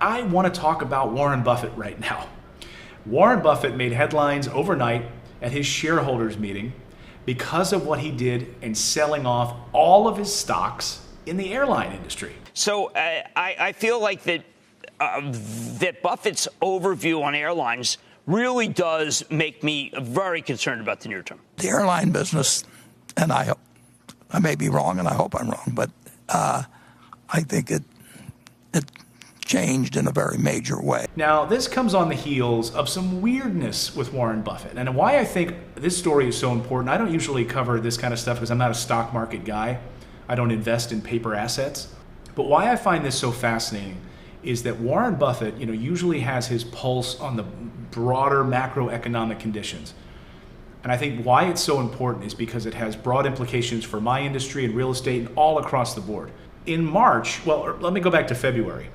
I want to talk about Warren Buffett right now. Warren Buffett made headlines overnight at his shareholders meeting because of what he did in selling off all of his stocks in the airline industry. So I feel like that Buffett's overview on airlines really does make me very concerned about the near term. The airline business, and I may be wrong, and I hope I'm wrong, but I think it changed in a very major way. Now, this comes on the heels of some weirdness with Warren Buffett. And why I think this story is so important, I don't usually cover this kind of stuff because I'm not a stock market guy. I don't invest in paper assets. But why I find this so fascinating is that Warren Buffett, usually has his pulse on the broader macroeconomic conditions. And I think why it's so important is because it has broad implications for my industry and real estate and all across the board. In March, let me go back to February.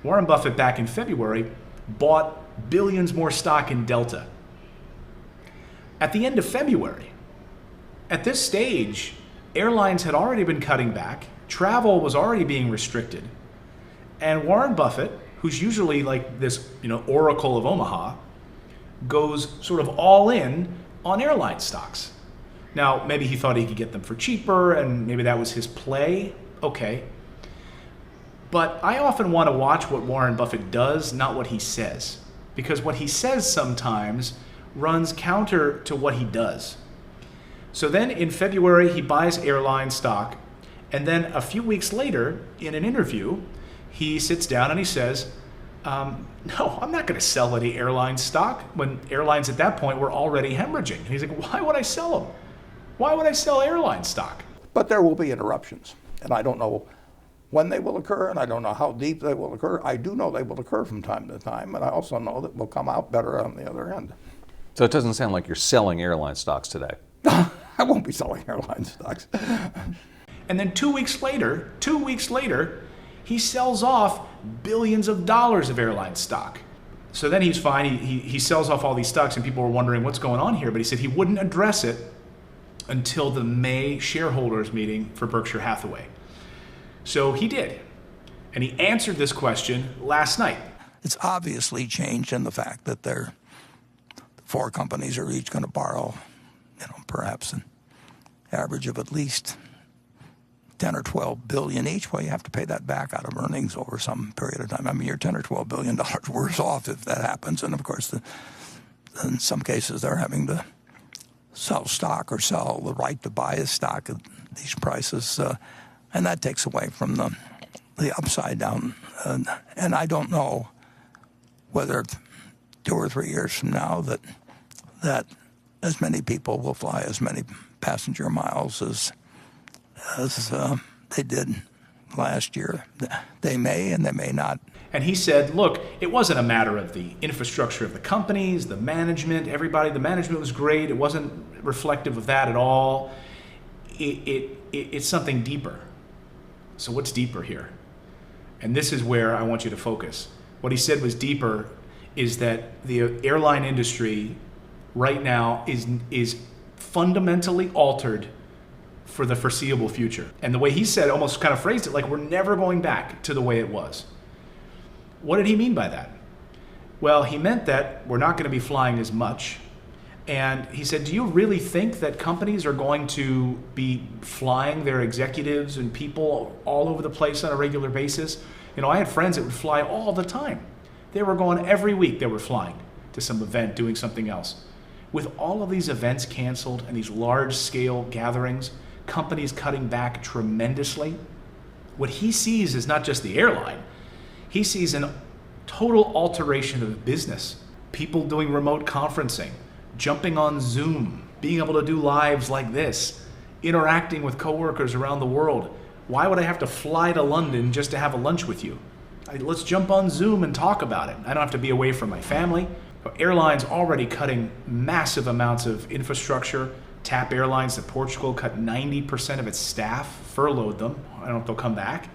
Warren Buffett back in February bought billions more stock in Delta. At the end of February, at this stage, airlines had already been cutting back, travel was already being restricted, and Warren Buffett, who's usually like this, oracle of Omaha, goes sort of all in on airline stocks. Now, maybe he thought he could get them for cheaper, and maybe that was his play. Okay. But I often want to watch what Warren Buffett does, not what he says. Because what he says sometimes runs counter to what he does. So then in February, he buys airline stock. And then a few weeks later, in an interview, he sits down and he says, no, I'm not going to sell any airline stock, when airlines at that point were already hemorrhaging. And he's like, why would I sell them? Why would I sell airline stock? But there will be interruptions, and I don't know when they will occur, and I don't know how deep they will occur. I do know they will occur from time to time, and I also know that we'll come out better on the other end. So it doesn't sound like you're selling airline stocks today. I won't be selling airline stocks. And then 2 weeks later, he sells off billions of dollars of airline stock. So then he's fine. He sells off all these stocks, and people were wondering what's going on here. But he said he wouldn't address it until the May shareholders meeting for Berkshire Hathaway. So he did. And he answered this question last night. It's obviously changed in the fact that the four companies are each going to borrow, perhaps an average of at least 10 or 12 billion each. Well, you have to pay that back out of earnings over some period of time. I mean, you're 10 or 12 billion dollars worse off if that happens. And of course, in some cases, they're having to sell stock or sell the right to buy a stock at these prices. And that takes away from the upside down. And I don't know whether 2 or 3 years from now that as many people will fly as many passenger miles as they did last year. They may and they may not. And he said, look, it wasn't a matter of the infrastructure of the companies, the management, everybody. The management was great. It wasn't reflective of that at all. It's something deeper. So what's deeper here? And this is where I want you to focus. What he said was deeper is that the airline industry right now is fundamentally altered for the foreseeable future. And the way he said, almost kind of phrased it like we're never going back to the way it was. What did he mean by that? Well, he meant that we're not going to be flying as much. And he said, do you really think that companies are going to be flying their executives and people all over the place on a regular basis? I had friends that would fly all the time. They were going every week, they were flying to some event, doing something else. With all of these events canceled and these large-scale gatherings, companies cutting back tremendously, what he sees is not just the airline. He sees a total alteration of business. People doing remote conferencing, jumping on Zoom, being able to do lives like this, interacting with coworkers around the world. Why would I have to fly to London just to have a lunch with you? Let's jump on Zoom and talk about it. I don't have to be away from my family. Airlines already cutting massive amounts of infrastructure. TAP Airlines to Portugal cut 90% of its staff, furloughed them. I don't know if they'll come back.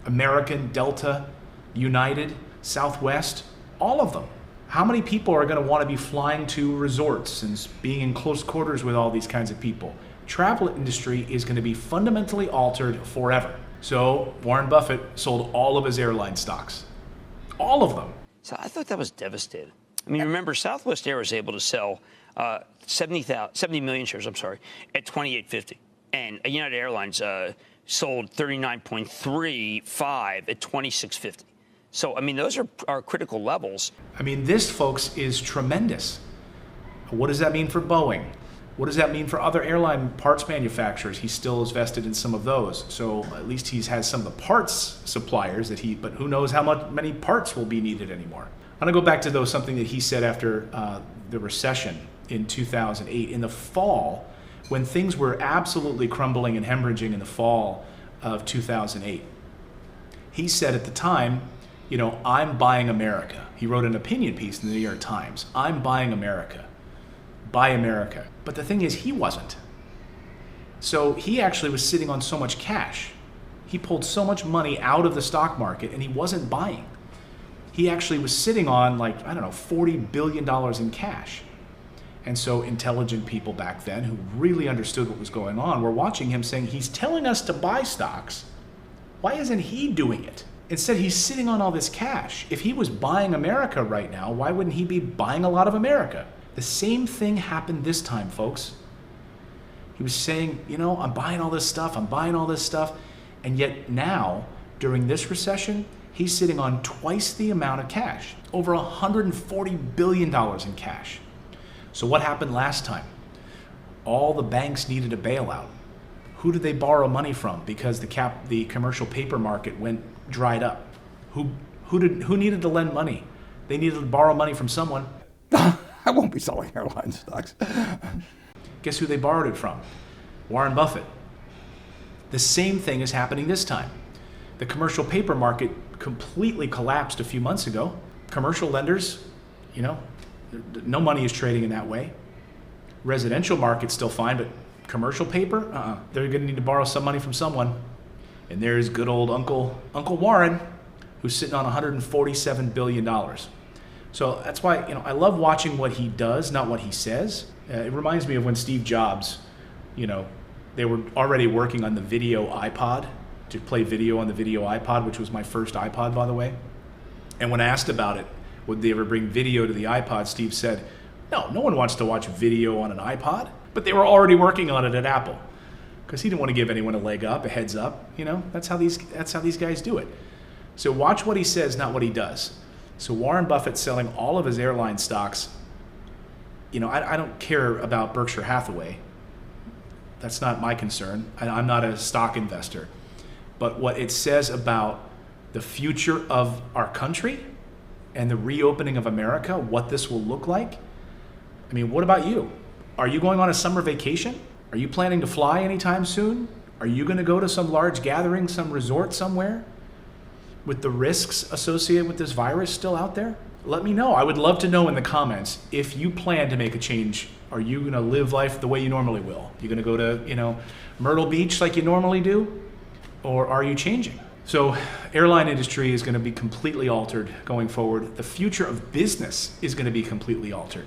American, Delta, United, Southwest, all of them. How many people are going to want to be flying to resorts and being in close quarters with all these kinds of people? Travel industry is going to be fundamentally altered forever. So Warren Buffett sold all of his airline stocks. All of them. So I thought that was devastating. I mean, remember, Southwest Air was able to sell 70 million shares, at $28.50. And United Airlines sold 39.35 at $26.50. So, I mean, those are critical levels. I mean, this, folks, is tremendous. What does that mean for Boeing? What does that mean for other airline parts manufacturers? He still is vested in some of those. So at least he has some of the parts suppliers but who knows how many parts will be needed anymore. I'm going to go back to, something that he said after the recession in 2008. In the fall, when things were absolutely crumbling and hemorrhaging in the fall of 2008, he said at the time, I'm buying America. He wrote an opinion piece in the New York Times. I'm buying America. Buy America. But the thing is, he wasn't. So he actually was sitting on so much cash. He pulled so much money out of the stock market and he wasn't buying. He actually was sitting on $40 billion in cash. And so intelligent people back then who really understood what was going on were watching him saying, he's telling us to buy stocks. Why isn't he doing it? Instead, he's sitting on all this cash. If he was buying America right now, why wouldn't he be buying a lot of America? The same thing happened this time, folks. He was saying, I'm buying all this stuff, and yet now, during this recession, he's sitting on twice the amount of cash, over $140 billion in cash. So what happened last time? All the banks needed a bailout. Who did they borrow money from? Because the commercial paper market dried up. Who needed to lend money? They needed to borrow money from someone. I won't be selling airline stocks. Guess who they borrowed it from? Warren Buffett. The same thing is happening this time. The commercial paper market completely collapsed a few months ago. Commercial lenders, no money is trading in that way. Residential market's still fine, but commercial paper, they're going to need to borrow some money from someone. And there's good old Uncle Warren, who's sitting on $147 billion. So that's why, I love watching what he does, not what he says. It reminds me of when Steve Jobs, they were already working on the video iPod, to play video on the video iPod, which was my first iPod, by the way. And when asked about it, would they ever bring video to the iPod, Steve said, no one wants to watch video on an iPod. But they were already working on it at Apple because he didn't want to give anyone a heads up. That's how these guys do it. So watch what he says, not what he does. So Warren Buffett's selling all of his airline stocks. I don't care about Berkshire Hathaway. That's not my concern. I'm not a stock investor. But what it says about the future of our country and the reopening of America, what this will look like. I mean, what about you? Are you going on a summer vacation? Are you planning to fly anytime soon? Are you going to go to some large gathering, some resort somewhere? With the risks associated with this virus still out there? Let me know. I would love to know in the comments if you plan to make a change. Are you going to live life the way you normally will? You going to go to, Myrtle Beach like you normally do? Or are you changing? So airline industry is going to be completely altered going forward. The future of business is going to be completely altered.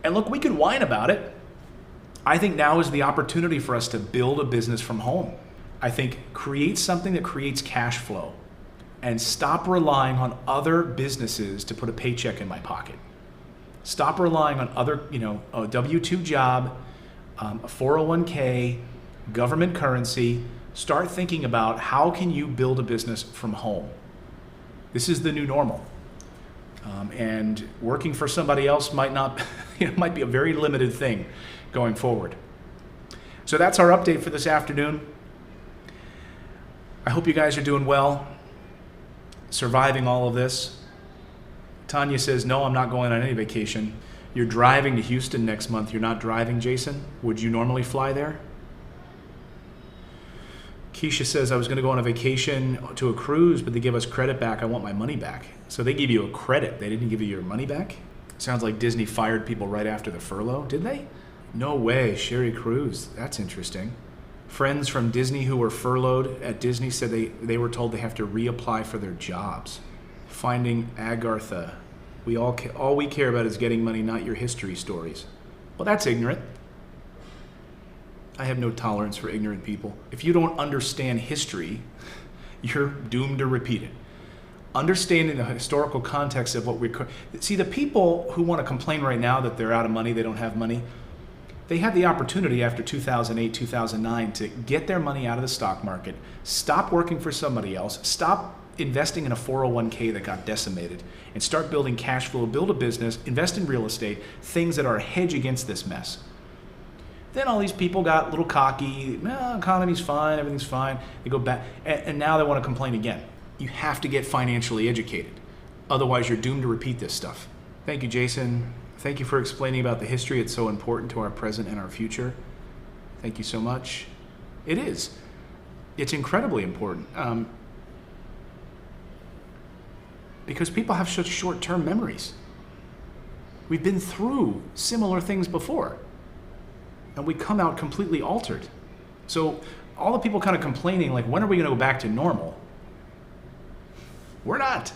And look, we can whine about it. I think now is the opportunity for us to build a business from home. I think create something that creates cash flow and stop relying on other businesses to put a paycheck in my pocket. Stop relying on other, a W-2 job, a 401k, government currency. Start thinking about how can you build a business from home. This is the new normal. And working for somebody else might be a very limited thing going forward. So that's our update for this afternoon. I hope you guys are doing well, surviving all of this. Tanya says, no, I'm not going on any vacation. You're driving to Houston next month. You're not driving, Jason? Would you normally fly there? Keisha says, I was going to go on a vacation to a cruise, but they give us credit back. I want my money back. So they give you a credit. They didn't give you your money back? Sounds like Disney fired people right after the furlough. Did they? No way. Sherry Cruise. That's interesting. Friends from Disney who were furloughed at Disney said they were told they have to reapply for their jobs. Finding Agartha. All we care about is getting money, not your history stories. Well, that's ignorant. I have no tolerance for ignorant people. If you don't understand history, you're doomed to repeat it. understanding the historical context of what we see. The people who want to complain right now that they're out of money, they don't have money, they had the opportunity after 2008, 2009 to get their money out of the stock market, stop working for somebody else, stop investing in a 401k that got decimated, and start building cash flow, build a business, invest in real estate, things that are a hedge against this mess. Then all these people got a little cocky, no, economy's fine, everything's fine. They go back, and now they want to complain again. You have to get financially educated. Otherwise, you're doomed to repeat this stuff. Thank you, Jason. Thank you for explaining about the history. It's so important to our present and our future. Thank you so much. It is. It's incredibly important. Because people have such short-term memories. We've been through similar things before, and we come out completely altered. So all the people kind of complaining, like, when are we going to go back to normal? We're not.